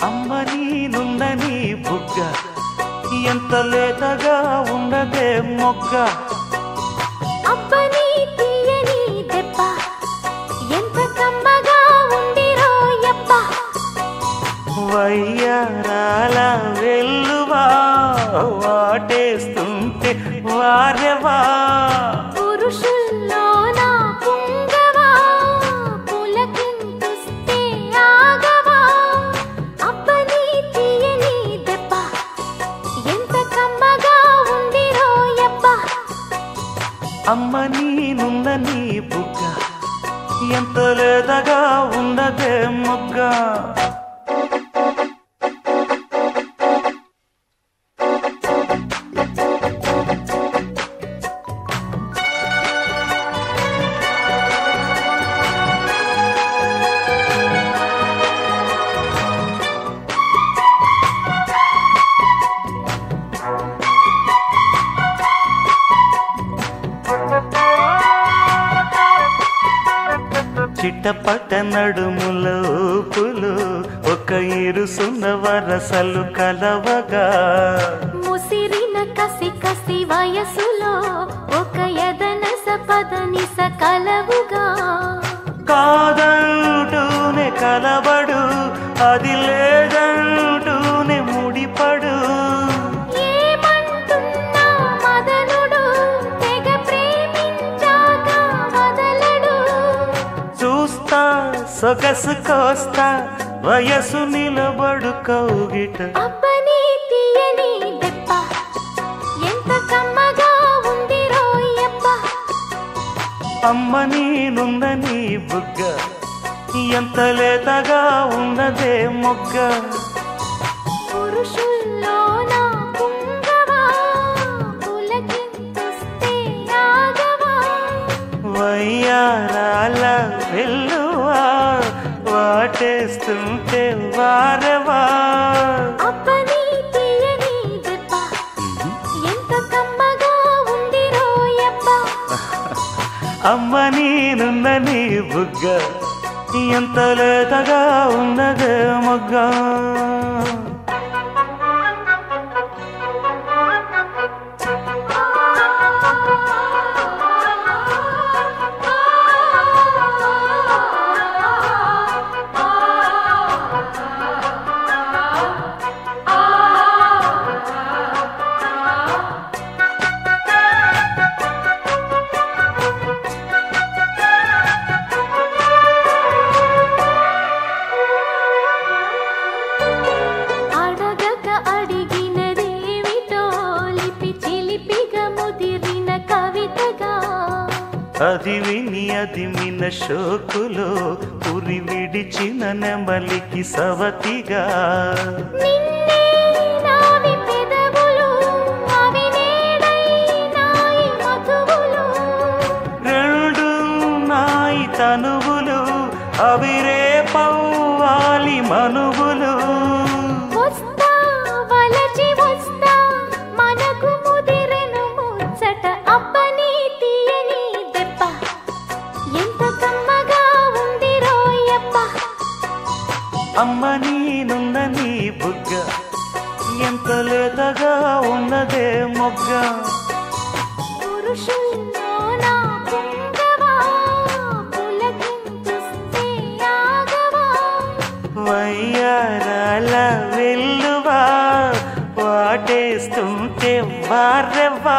అమ్మ నీనుందని బుగ్గ ఎంత లేతగా ఉన్నదే మొగ్గ అబ్బని తీయని దెబ్బ ఎంత కమ్మగా ఉందిరో యబ్బ వయ్యారాల వెల్లువా వాటేస్తుంటే వారెవా పురుషుల్లోన పుంగవా పులకింతుస్తే ఆగవా అబ్బని తీయని దెబ్బ ఎంత కమ్మగా ఉందిరో యబ్బ అమ్మ నీనుందని బుగ్గ ఎంత లేతగా ఉన్నదే మొగ్గ చిట్టపట్ట నడుముల ఊపులు ఒక ఇరుసున్న వరసలు కలవగా ముసిరిన కసి కసి వయసులో ఒక యదనస పదనిస కలవుగా కాదంటూనే కలబడు అది లేదంటూనే ముడిపడు ఏమంటున్నా మదనుడు తెగ ప్రేమించాక వదలడు చూస్తా సొగసు కోస్తా వయసు నిలబడు కౌగిట అబ్బని తీయని దెబ్బ ఎంత కమ్మగా ఉందిరో యబ్బ అమ్మ నీనుందని బుగ్గ ఎంత లేతగా ఉన్నదే మొగ్గ పురుషుల్లోన పుంగవా పులకింతుస్తే ఆగవా వయ్యారాల వెల్లువా వాటేస్తుంటే వారెవా అబ్బని తీయని దెబ్బ ఎంత కమ్మగా ఉందిరో యబ్బ అమ్మ నీనుందని బుగ్గ ఎంత లేతగా ఉన్నదే మొగ్గ అడగక అడిగినదేమిటో లిపి చిలిపిగా ముదిరిన కవితగా అది విని అది మిన షోకులో ఉరి విడిచిన నెమలికి సవతిగా నిన్నే నావి పెదవులు అవి నేడై నాయి మధువులు రెండు నాయి తనువులు అవి రేపవ్వాలి మనువులు వస్తా వలచి వస్తా మనకు ముదిరెను ముచ్చట అబ్బని తీయని దెబ్బ ఎంత కమ్మగా ఉందిరో యబ్బ అమ్మ నీనుందని బుగ్గ ఎంత లేతగా ఉన్నదే మొగ్గ పురుషుల్లోన పుంగవా పులకింతుస్తే ఆగవా వయ్యారాల వెల్లువా వాటేస్తుంటే వారెవా